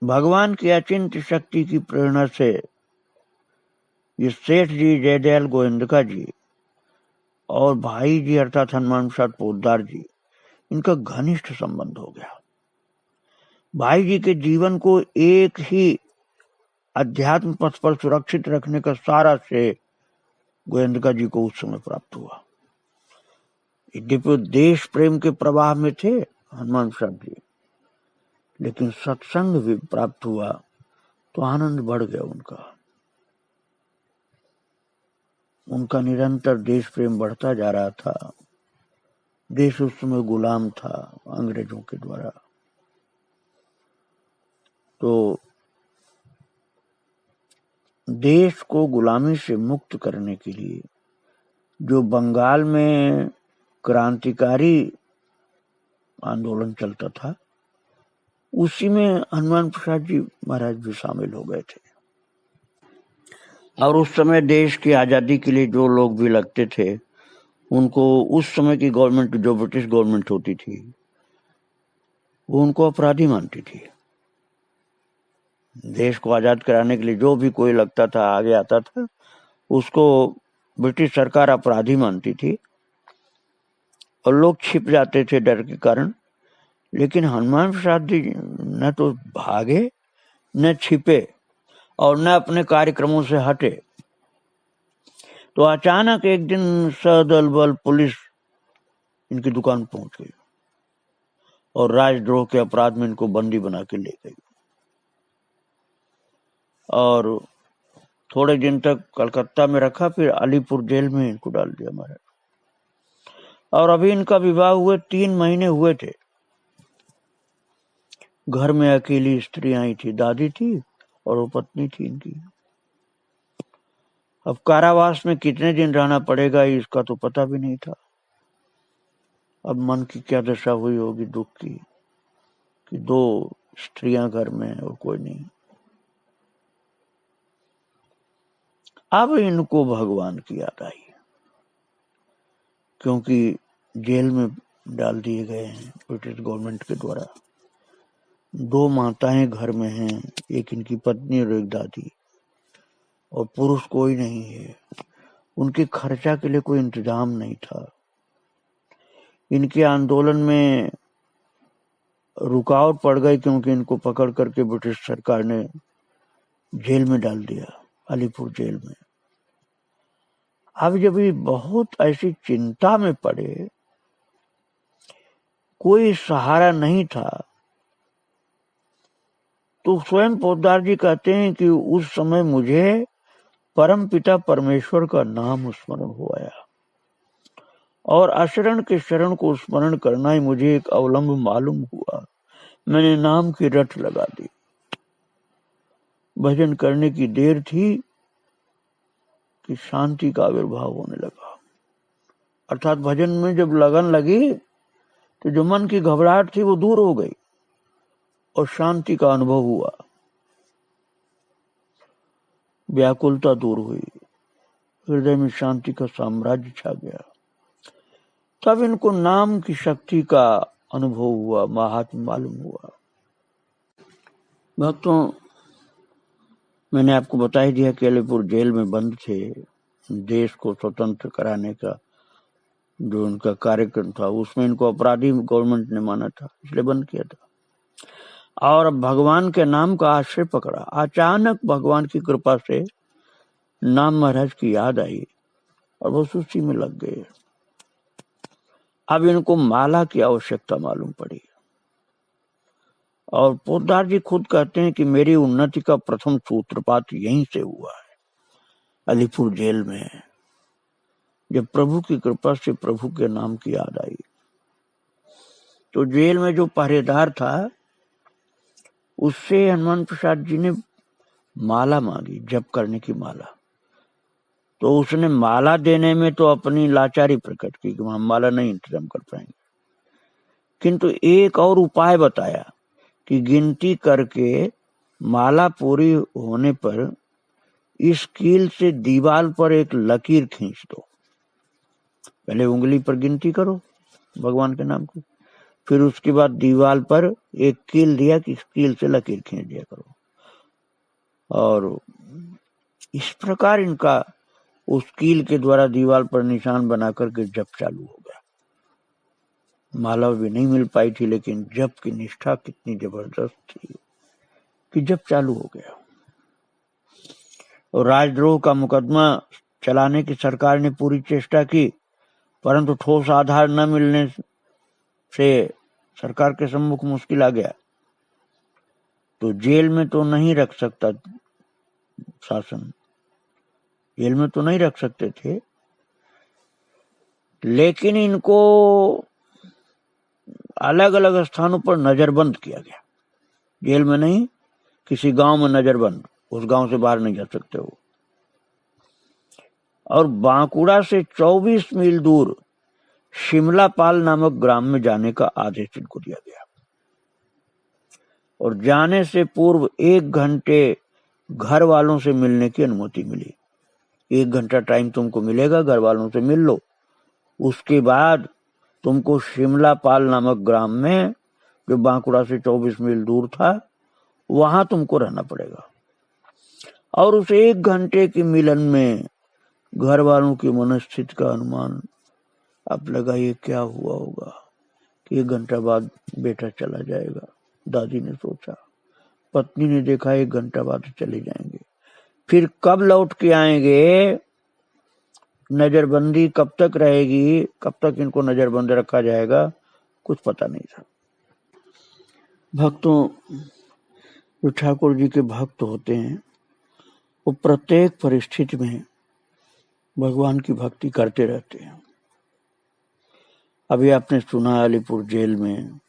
भगवान की अचिंत्य शक्ति की प्रेरणा से ये सेठ जी जयदयाल गोविंदका जी और भाई जी अर्थात हनुमान प्रसाद पोद्दार जी, इनका घनिष्ठ संबंध हो गया। भाई जी के जीवन को एक ही अध्यात्म पथ पर सुरक्षित रखने का सारा श्रेय गोविंदका जी को उस समय प्राप्त हुआ। यद्यपि देश प्रेम के प्रवाह में थे हनुमान प्रसाद जी, लेकिन सत्संग भी प्राप्त हुआ तो आनंद बढ़ गया उनका निरंतर देश प्रेम बढ़ता जा रहा था। देश उस समय गुलाम था अंग्रेजों के द्वारा, तो देश को गुलामी से मुक्त करने के लिए जो बंगाल में क्रांतिकारी आंदोलन चलता था, उसी में हनुमान प्रसाद जी महाराज भी शामिल हो गए थे। और उस समय देश की आजादी के लिए जो लोग भी लगते थे, उनको उस समय की गवर्नमेंट, जो ब्रिटिश गवर्नमेंट होती थी, वो उनको अपराधी मानती थी। देश को आजाद कराने के लिए जो भी कोई लगता था, आगे आता था, उसको ब्रिटिश सरकार अपराधी मानती थी और लोग छिप जाते थे डर के कारण। लेकिन हनुमान प्रसाद जी न तो भागे, न छिपे और न अपने कार्यक्रमों से हटे। तो अचानक एक दिन सदल बल पुलिस इनकी दुकान पहुंच गई और राजद्रोह के अपराध में इनको बंदी बना के ले गई और थोड़े दिन तक कलकत्ता में रखा, फिर अलीपुर जेल में इनको डाल दिया महाराज। और अभी इनका विवाह हुए 3 महीने हुए थे। घर में अकेली स्त्रियां ही थी, दादी थी और वो पत्नी थी इनकी। अब कारावास में कितने दिन रहना पड़ेगा इसका तो पता भी नहीं था। अब मन की क्या दशा हुई होगी दुख की कि 2 स्त्रियां घर में और कोई नहीं। अब इनको भगवान की याद आई, क्योंकि जेल में डाल दिए गए हैं ब्रिटिश गवर्नमेंट के द्वारा। 2 माताएं घर में हैं, एक इनकी पत्नी और एक दादी, और पुरुष कोई नहीं है। उनके खर्चा के लिए कोई इंतजाम नहीं था। इनके आंदोलन में रुकावट पड़ गई क्योंकि इनको पकड़ करके ब्रिटिश सरकार ने जेल में डाल दिया, अलीपुर जेल में। अब जब ये बहुत ऐसी चिंता में पड़े, कोई सहारा नहीं था, तो स्वयं पोद्दार जी कहते हैं कि उस समय मुझे परम पिता परमेश्वर का नाम स्मरण हो आया और अशरण के शरण को स्मरण करना ही मुझे एक अवलंब मालूम हुआ। मैंने नाम की रट लगा दी। भजन करने की देर थी कि शांति का आविर्भाव होने लगा। अर्थात भजन में जब लगन लगी तो जो मन की घबराहट थी वो दूर हो गई और शांति का अनुभव हुआ, व्याकुलता दूर हुई, हृदय में शांति का साम्राज्य छा गया। तब इनको नाम की शक्ति का अनुभव हुआ, महात्म मालूम हुआ। भक्तों, मैंने आपको बता ही दिया कि अलीपुर जेल में बंद थे। देश को स्वतंत्र कराने का जो उनका कार्यक्रम था, उसमें इनको अपराधी गवर्नमेंट ने माना था, इसलिए बंद किया था। और अब भगवान के नाम का आश्रय पकड़ा। अचानक भगवान की कृपा से नाम महाराज की याद आई और बस उसी में लग गए। अब इनको माला की आवश्यकता मालूम पड़ी और पोद्दार जी खुद कहते हैं कि मेरी उन्नति का प्रथम सूत्रपात यहीं से हुआ है, अलीपुर जेल में, जब प्रभु की कृपा से प्रभु के नाम की याद आई। तो जेल में जो पहरेदार था, उससे हनुमान प्रसाद जी ने माला मांगी, जप करने की माला। तो उसने माला देने में तो अपनी लाचारी प्रकट की कि हम माला नहीं इंतजाम कर पाएंगे, किंतु एक और उपाय बताया कि गिनती करके माला पूरी होने पर इस कील से दीवार पर एक लकीर खींच दो। पहले उंगली पर गिनती करो भगवान के नाम की, फिर उसके बाद दीवार पर एक कील दिया कि इस कील से लकीर खींच दिया करो, और इस प्रकार इनका उस कील के द्वारा दीवार पर निशान बना करके जप चालू हो गया। माला भी नहीं मिल पाई थी, लेकिन जप की निष्ठा कितनी जबरदस्त थी कि जप चालू हो गया। और राजद्रोह का मुकदमा चलाने की सरकार ने पूरी चेष्टा की, परंतु ठोस आधार न मिलने से सरकार के सम्मुख मुश्किल आ गया। तो जेल में तो नहीं रख सकता शासन, जेल में तो नहीं रख सकते थे, लेकिन इनको अलग अलग स्थानों पर नजरबंद किया गया। जेल में नहीं, किसी गांव में नजरबंद, उस गांव से बाहर नहीं जा सकते हो। और बांकुड़ा से 24 मील दूर शिमलापाल नामक ग्राम में जाने का आदेश इनको दिया गया, और जाने से पूर्व 1 घंटे घर वालों से मिलने की अनुमति मिली। 1 घंटा टाइम तुमको मिलेगा, घर वालों से मिल लो, उसके बाद तुमको शिमलापाल नामक ग्राम में, जो बांकुड़ा से 24 मील दूर था, वहां तुमको रहना पड़ेगा। और उस 1 घंटे के मिलन में घर वालों की मनस्थिति का अनुमान आप लगाइए क्या हुआ होगा कि 1 घंटा बाद बेटा चला जाएगा। दादी ने सोचा, पत्नी ने देखा 1 घंटा बाद चले जाएंगे, फिर कब लौट के आएंगे, नजरबंदी कब तक रहेगी, कब तक इनको नजरबंद रखा जाएगा, कुछ पता नहीं था। भक्तों, जो ठाकुर जी के भक्त होते हैं वो प्रत्येक परिस्थिति में भगवान की भक्ति करते रहते हैं। अभी आपने सुना अलीपुर जेल में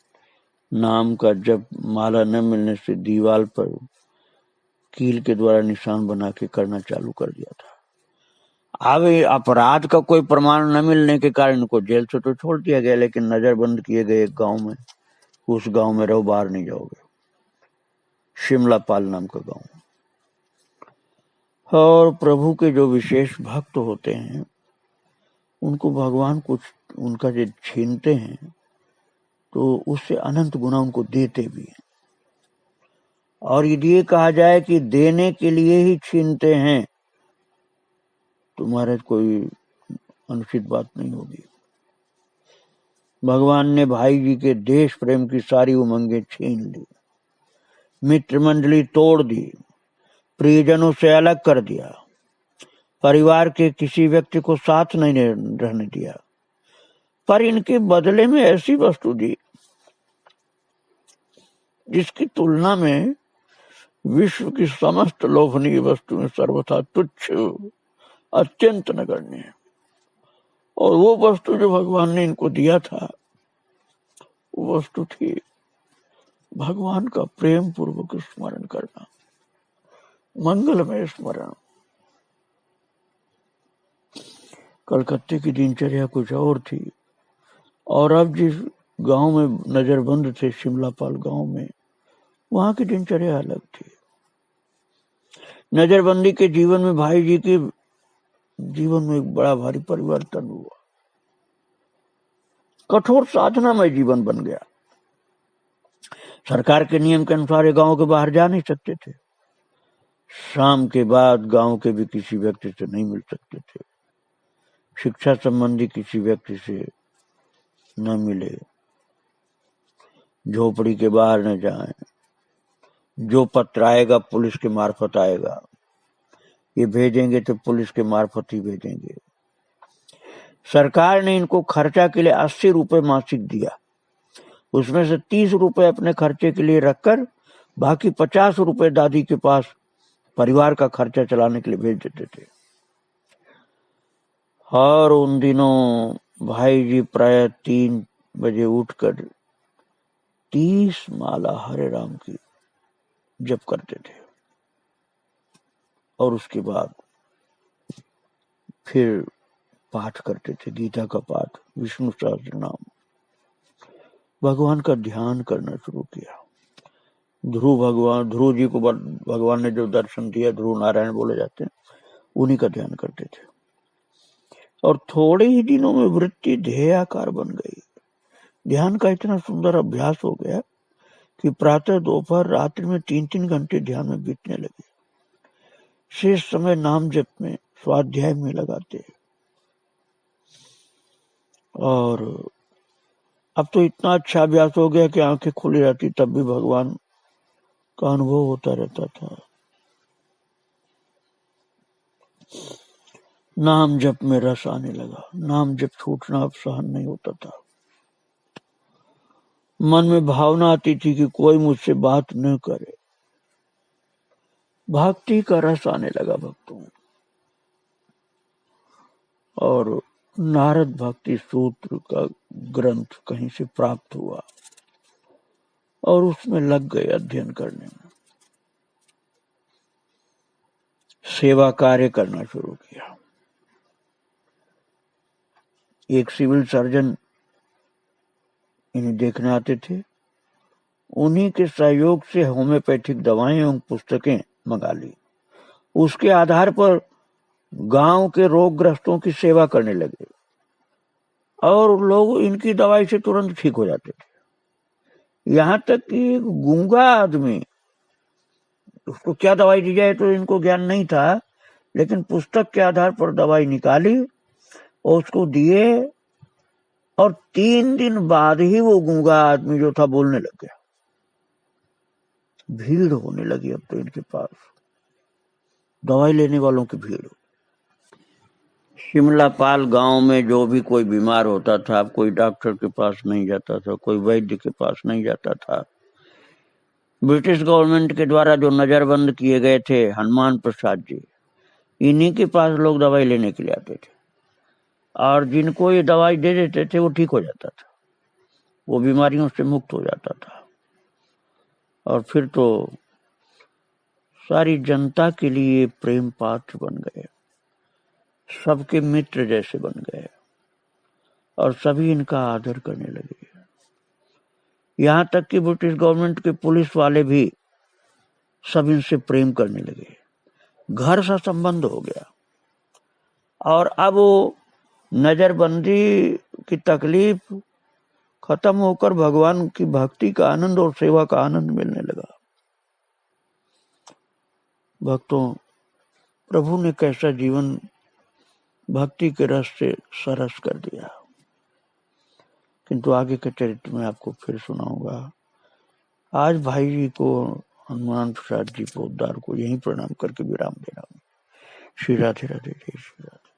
नाम का जब माला न मिलने से दीवार पर कील के द्वारा निशान बना के करना चालू कर दिया था। अब अपराध का कोई प्रमाण न मिलने के कारण इनको जेल से तो छोड़ दिया गया, लेकिन नजरबंद किए गए एक गांव में, उस गांव में रहो, बाहर नहीं जाओगे, शिमलापाल नाम का गांव। और प्रभु के जो विशेष भक्त होते हैं उनको भगवान कुछ उनका जो छीनते हैं तो उससे अनंत गुना उनको देते भी हैं। और यदि ये कहा जाए कि देने के लिए ही छीनते हैं तो महाराज कोई अनुचित बात नहीं होगी। भगवान ने भाई जी के देश प्रेम की सारी उमंगें छीन ली, मित्र मंडली तोड़ दी, प्रियजनों से अलग कर दिया, परिवार के किसी व्यक्ति को साथ नहीं रहने दिया, पर इनके बदले में ऐसी वस्तु दी जिसकी तुलना में विश्व की समस्त लोभनीय वस्तुएं सर्वथा तुच्छ, अत्यंत नगण्य है। और वो वस्तु जो भगवान ने इनको दिया था, वो वस्तु थी भगवान का प्रेम पूर्वक स्मरण करना, मंगलमय स्मरण। कलकत्ते की दिनचर्या कुछ और थी, और अब जिस गांव में नजरबंद थे, शिमलापाल गांव में, वहां की दिनचर्या अलग थी। नजरबंदी के जीवन में भाई जी के जीवन में एक बड़ा भारी परिवर्तन हुआ। कठोर साधना में जीवन बन गया। सरकार के नियम के अनुसार ये गांव के बाहर जा नहीं सकते थे, शाम के बाद गांव के भी किसी व्यक्ति से नहीं मिल सकते थे, शिक्षा संबंधी किसी व्यक्ति से न मिले, झोपड़ी के बाहर न जाएं, जो पत्र आएगा पुलिस के मार्फत आएगा, ये भेजेंगे तो पुलिस के मार्फत ही भेजेंगे। सरकार ने इनको खर्चा के लिए 80 रुपए मासिक दिया, उसमें से 30 रुपए अपने खर्चे के लिए रखकर बाकी 50 रुपए दादी के पास परिवार का खर्चा चलाने के लिए भेज देते थे। और उन दिनों भाई जी प्राय 3 बजे उठकर 30 माला हरे राम की जप करते थे, और उसके बाद फिर पाठ करते थे, गीता का पाठ, विष्णु सहस्त्र नाम, भगवान का ध्यान करना शुरू किया। ध्रुव जी को भगवान ने जो दर्शन दिया, ध्रुव नारायण बोले जाते हैं, उन्हीं का ध्यान करते थे। और थोड़े ही दिनों में वृत्ति ध्येयाकार बन गई, ध्यान का इतना सुंदर अभ्यास हो गया कि प्रातः दोपहर रात्रि में 3-3 घंटे ध्यान में बीतने लगे। शेष समय नाम जप में स्वाध्याय में लगाते। और अब तो इतना अच्छा अभ्यास हो गया कि आंखें खुली रहती तब भी भगवान का अनुभव होता रहता था। नाम जप में रस आने लगा। नाम जप छूटना अब सहन नहीं होता था। मन में भावना आती थी कि कोई मुझसे बात न करे। भक्ति का रस आने लगा भक्तों में। और नारद भक्ति सूत्र का ग्रंथ कहीं से प्राप्त हुआ और उसमें लग गए अध्ययन करने में। सेवा कार्य करना शुरू किया। एक सिविल सर्जन इन्हें देखने आते थे। उन्हीं के सहयोग से होम्योपैथिक दवाएं एवं पुस्तकें मंगा ली। उसके आधार पर गांव के रोगग्रस्तों की सेवा करने लगे और लोग इनकी दवाई से तुरंत ठीक हो जाते थे। यहां तक कि गूंगा आदमी, उसको क्या दवाई दी जाए तो इनको ज्ञान नहीं था, लेकिन पुस्तक के आधार पर दवाई निकाली और उसको दिए और 3 दिन बाद ही वो गूंगा आदमी जो था बोलने लग गया। भीड़ होने लगी अब तो इनके पास, दवाई लेने वालों की भीड़। शिमलापाल गांव में जो भी कोई बीमार होता था, कोई डॉक्टर के पास नहीं जाता था, कोई वैद्य के पास नहीं जाता था। ब्रिटिश गवर्नमेंट के द्वारा जो नजरबंद किए गए थे हनुमान प्रसाद जी, इन्हीं के पास लोग दवाई लेने के लिए आते थे और जिनको ये दवाई दे देते थे वो ठीक हो जाता था, वो बीमारियों से मुक्त हो जाता था और फिर तो सारी जनता के लिए प्रेम पात्र बन गए, सबके मित्र जैसे बन गए और सभी इनका आदर करने लगे। यहां तक कि ब्रिटिश गवर्नमेंट के पुलिस वाले भी सब इनसे प्रेम करने लगे। घर सा संबंध हो गया और अब वो नजरबंदी की तकलीफ खत्म होकर भगवान की भक्ति का आनंद और सेवा का आनंद मिलने लगा। भक्तों, प्रभु ने कैसा जीवन भक्ति के रस से सरस कर दिया, किंतु आगे के चरित्र में आपको फिर सुनाऊंगा। आज भाई जी को, हनुमान प्रसाद जी पोद्दार को यहीं प्रणाम करके विराम दे रहा हूँ। श्री राधे राधे, जय श्री राधे।